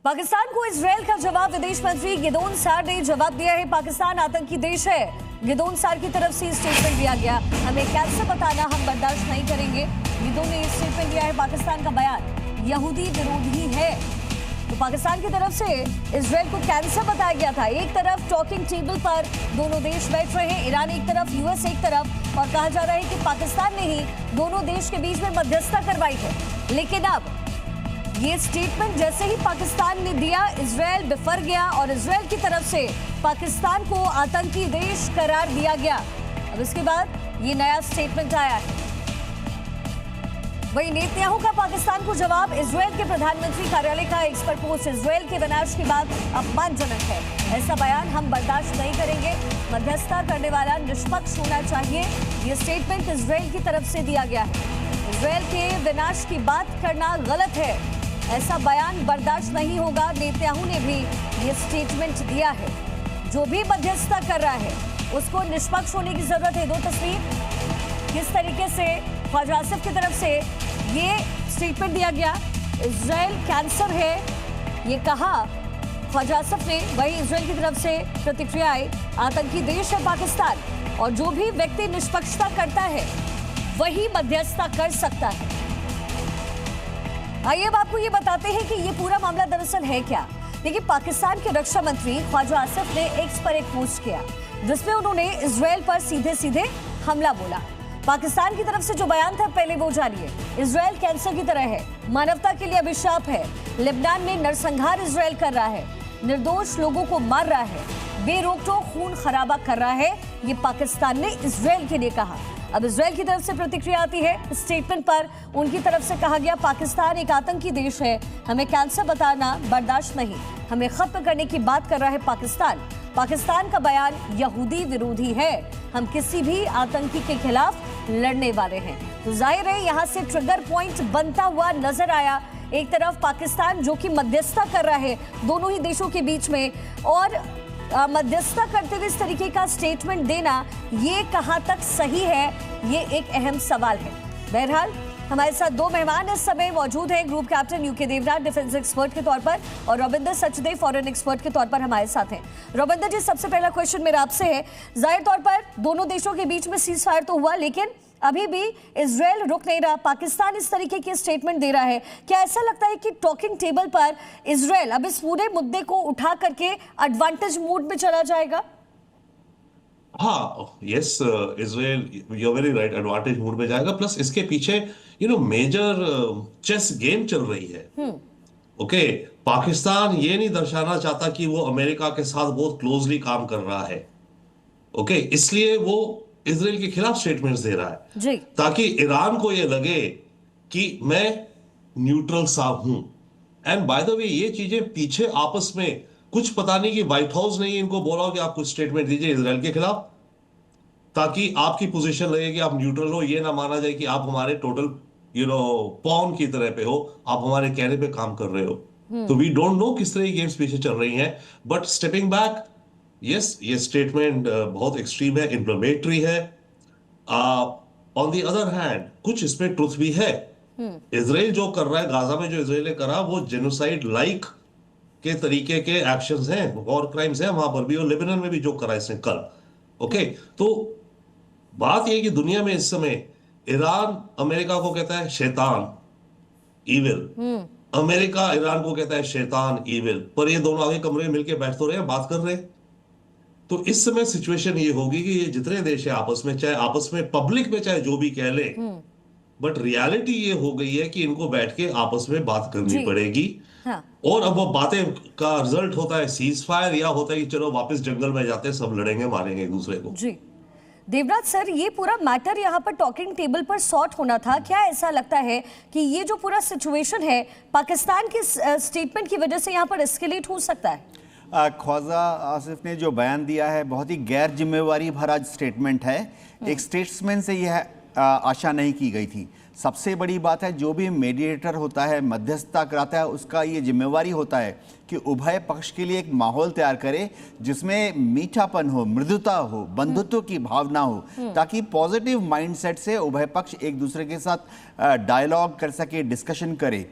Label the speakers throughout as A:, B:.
A: पाकिस्तान को इजरायल का जवाब विदेश मंत्री गिदोन सार ने जवाब दिया है। पाकिस्तान आतंकी देश है। गिदोन सार की तरफ से स्टेटमेंट दिया गया। हमें कैसे बताना, हम बर्दाश्त नहीं करेंगे। गिदोन ने स्टेटमेंट दिया है। पाकिस्तान का बयान यहूदी विरोधी है। तो पाकिस्तान की तरफ से इजरायल को कैंसर बताया गया था। एक तरफ टॉकिंग टेबल पर दोनों देश बैठ रहे हैं, ईरान एक तरफ, यूएस एक तरफ, और कहा जा रहा है कि पाकिस्तान ने ही दोनों देश के बीच में मध्यस्थता करवाई है। लेकिन अब ये स्टेटमेंट जैसे ही पाकिस्तान ने दिया, इजरायल बिफर गया और इजरायल की तरफ से पाकिस्तान को आतंकी देश करार दिया गया। अब इसके बाद ये नया स्टेटमेंट आया है। वहीं नेतन्याहू का पाकिस्तान को जवाब, इजरायल के प्रधानमंत्री कार्यालय का एक्स पर पोस्ट, इजरायल के विनाश की बात अपमानजनक है। ऐसा बयान हम बर्दाश्त नहीं करेंगे। मध्यस्थता करने वाला निष्पक्ष होना चाहिए। ये स्टेटमेंट इजरायल की तरफ से दिया गया है। इजरायल के विनाश की बात करना गलत है। ऐसा बयान बर्दाश्त नहीं होगा। नेतन्याहू ने भी ये स्टेटमेंट दिया है। जो भी मध्यस्थता कर रहा है उसको निष्पक्ष होने की जरूरत है। दो तस्वीर, किस तरीके से ख्वाजा आसिफ की तरफ से ये स्टेटमेंट दिया गया। इजरायल कैंसर है ये कहा ख्वाजा आसिफ ने। वही इजरायल की तरफ से प्रतिक्रिया आई, आतंकी देश है पाकिस्तान, और जो भी व्यक्ति निष्पक्षता करता है वही मध्यस्थता कर सकता है। आइए अब आपको ये बताते हैं कि ये पूरा मामला दरअसल है क्या। देखिए, पाकिस्तान के रक्षा मंत्री ख्वाजा आसिफ ने एक्स पर एक पोस्ट किया जिसमें उन्होंने इजरायल पर सीधे सीधे हमला बोला। पाकिस्तान की तरफ से जो बयान था पहले वो जानिए। इजरायल कैंसर की तरह है, मानवता के लिए अभिशाप है। लेबनान में नरसंहार इजरायल कर रहा है, निर्दोष लोगों को मार रहा है, बेरोक-टोक खून खराबा कर रहा है। ये पाकिस्तान ने इजरायल के लिए कहा। अब इजरायल की तरफ से प्रतिक्रिया आती है। स्टेटमेंट पर उनकी तरफ से कहा गया, पाकिस्तान एक आतंकी देश है, हमें कैंसर बताना बर्दाश्त नहीं, हमें खत्म करने की बात कर रहा है पाकिस्तान। पाकिस्तान का बयान यहूदी विरोधी है, हम किसी भी आतंकी के खिलाफ लड़ने वाले हैं। तो जाहिर है यहाँ से ट्रिगर पॉइंट बनता हुआ नजर आया। एक तरफ पाकिस्तान जो कि मध्यस्थता कर रहा है दोनों ही देशों के बीच में, और मध्यस्थता करते हुए इस तरीके का स्टेटमेंट देना, ये कहां तक सही है, ये एक अहम सवाल है। बहरहाल हमारे साथ दो मेहमान इस समय मौजूद हैं। Group captain UK Devraj defence expert के तौर पर, और रविंदर सचदेव फॉरेन एक्सपर्ट के तौर पर हमारे साथ हैं। रविंदर जी, सबसे पहला क्वेश्चन मेरा आपसे है, जाहिर तौर पर दोनों देशों के बीच में सीज फायर तो हुआ, लेकिन अभी भी इजरायल रुक नहीं रहा। पाकिस्तान इस तरीके की स्टेटमेंट दे रहा है। क्या ऐसा लगता है कि टॉकिंग टेबल पर इजरायल अब इस पूरे मुद्दे को उठा करके एडवांटेज मोड में चला जाएगा?
B: हाँ, yes, Israel, you are very right, advantage mode में जाएगा। प्लस इसके पीछे मेजर चेस गेम चल रही है। ओके, पाकिस्तान ये नहीं दर्शाना चाहता कि वो अमेरिका के साथ बहुत क्लोजली काम कर रहा है। ओके, इसलिए वो इजराइल के खिलाफ स्टेटमेंट्स दे रहा है
A: जी,
B: ताकि ईरान को ये लगे कि मैं न्यूट्रल सा हूं। एंड बाय द वे, ये चीजें पीछे आपस में कुछ पता नहीं कि व्हाइट हाउस ने इनको बोला हो कि आप कुछ स्टेटमेंट दीजिए इजराइल के खिलाफ, ताकि आपकी पोजीशन लगे कि आप न्यूट्रल हो, ये ना माना जाए कि आप हमारे टोटल पॉन की तरह पे हो, आप हमारे कहने पे काम कर रहे हो। तो वी डोंट नो किस तरह की गेम्स पीछे चल रही हैं। बट स्टेपिंग बैक, यस, ये स्टेटमेंट बहुत एक्सट्रीम है, इन्फ्लेमेटरी है। ऑन द अदर हैंड कुछ इसमें ट्रुथ भी है। इजराइल जो कर रहा है, गाजा में जो इजराइल ने करा, वो जेनोसाइड लाइक के तरीके के एक्शंस हैं, वॉर क्राइम्स हैं वहां पर भी, और लेबनान में भी जो करा इसने कल। ओके, तो बात यह कि दुनिया में इस समय ईरान अमेरिका को कहता है शैतान, इविल। अमेरिका ईरान को कहता है शैतान, इविल, पर ये दोनों आगे कमरे में मिलकर बैठ तो रहे हैं, बात कर रहे हैं। तो इस समय सिचुएशन ये होगी कि ये जितने देश है आपस में, चाहे आपस में पब्लिक में चाहे जो भी कह ले, बट रियलिटी ये हो गई है कि इनको बैठ के आपस में बात करनी पड़ेगी।
A: हाँ।
B: और अब वो बातें का रिजल्ट होता है सीज फायर, या होता है कि चलो वापस जंगल में जाते हैं, सब लड़ेंगे मारेंगे एक दूसरे को।
A: जी देवराज सर, ये पूरा मैटर यहाँ पर टॉकिंग टेबल पर सॉर्ट होना था। क्या ऐसा लगता है कि ये जो पूरा सिचुएशन है पाकिस्तान के स्टेटमेंट की वजह से यहाँ पर एस्केलेट हो सकता है?
C: ख्वाजा आसिफ ने जो बयान दिया है बहुत ही गैर जिम्मेवारी भरा स्टेटमेंट है। एक स्टेट्समैन से यह आशा नहीं की गई थी। सबसे बड़ी बात है, जो भी मीडिएटर होता है, मध्यस्थता कराता है, उसका ये जिम्मेवारी होता है कि उभय पक्ष के लिए एक माहौल तैयार करे जिसमें मीठापन हो, मृदुता हो, बंधुत्व की भावना हो, ताकि पॉजिटिव माइंडसेट से उभय पक्ष एक दूसरे के साथ डायलॉग कर सके, डिस्कशन करे।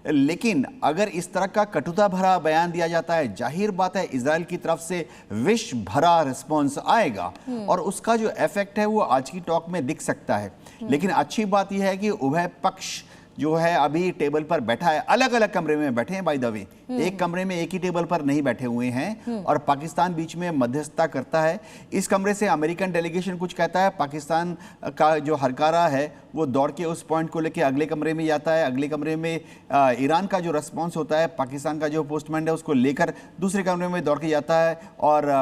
C: लेकिन अगर इस तरह का कटुता भरा बयान दिया जाता है, जाहिर बात है इजराइल की तरफ से विष भरा रिस्पॉन्स आएगा और उसका जो इफेक्ट है वो आज की टॉक में दिख सकता है। लेकिन अच्छी बात यह है कि उभय पक्ष जो है अभी टेबल पर बैठा है, अलग अलग कमरे में बैठे हैं बाय द वे, एक कमरे में एक ही टेबल पर नहीं बैठे हुए हैं और पाकिस्तान बीच में मध्यस्थता करता है। इस कमरे से अमेरिकन डेलीगेशन कुछ कहता है, पाकिस्तान का जो हरकारा है वो दौड़ के उस पॉइंट को लेके अगले कमरे में जाता है, अगले कमरे में ईरान का जो रिस्पॉन्स होता है, पाकिस्तान का जो पोस्टमैन है उसको लेकर दूसरे कमरे में दौड़ के जाता है और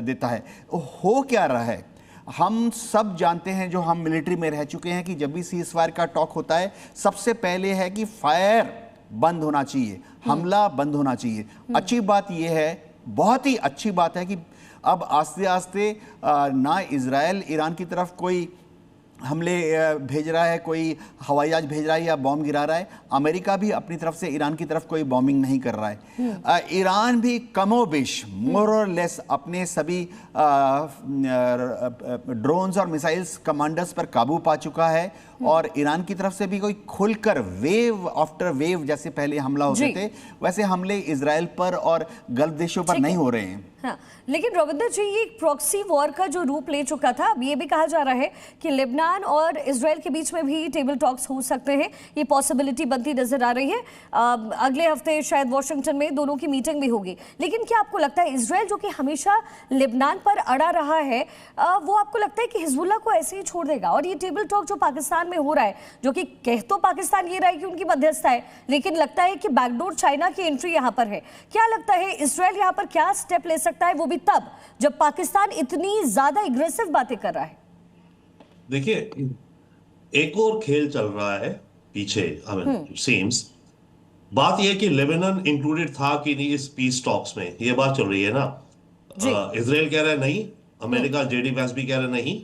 C: देता है। हो क्या रहा है, हम सब जानते हैं जो हम मिलिट्री में रह चुके हैं कि जब भी सीज फायर का टॉक होता है सबसे पहले है कि फायर बंद होना चाहिए, हमला बंद होना चाहिए। अच्छी बात यह है, बहुत ही अच्छी बात है कि अब आस्ते आस्ते ना इजराइल ईरान की तरफ कोई हमले भेज रहा है, कोई हवाई जहाज भेज रहा है या बॉम्ब गिरा रहा है, अमेरिका भी अपनी तरफ से ईरान की तरफ कोई बॉम्बिंग नहीं कर रहा है। ईरान भी कमोबेश मोर और लेस अपने सभी ड्रोन्स और मिसाइल्स कमांडर्स पर काबू पा चुका है और ईरान की तरफ से भी कोई खुलकर वेव आफ्टर वेव जैसे पहले हमला होते थे वैसे हमले इजराइल पर और गल्फ देशों पर नहीं हो रहे हैं।
A: हाँ, लेकिन रविंदर जी ये प्रॉक्सी वॉर का जो रूप ले चुका था, अब ये भी कहा जा रहा है कि लेबनान और इजराइल के बीच में भी टेबल टॉक्स हो सकते हैं, ये पॉसिबिलिटी बनती नजर आ रही है। अगले हफ्ते शायद वॉशिंगटन में दोनों की मीटिंग भी होगी। लेकिन क्या आपको लगता है इजराइल जो कि हमेशा लेबनान पर अड़ा रहा है, वो आपको लगता है कि हिजबुल्लाह को ऐसे ही छोड़ देगा? और ये टेबल टॉक जो पाकिस्तान में हो रहा है, जो कि कह तो पाकिस्तान ये रहा है कि उनकी मध्यस्थता है, लेकिन लगता है कि बैकडोर चाइना की एंट्री यहाँ पर है, क्या लगता है इजराइल यहाँ पर क्या स्टेप ले सकता है, वो भी तब जब पाकिस्तान इतनी ज्यादा एग्रेसिव बातें कर रहा है?
B: देखिए, एक और खेल चल रहा है पीछे, सीम्स। बात यह कि लेबनान इंक्लूडेड था कि नहीं इस पीस टॉक्स में, ये बात चल रही है ना। इजराइल कह रहा है नहीं, अमेरिका जेडी वैंस भी कह रहा है नहीं,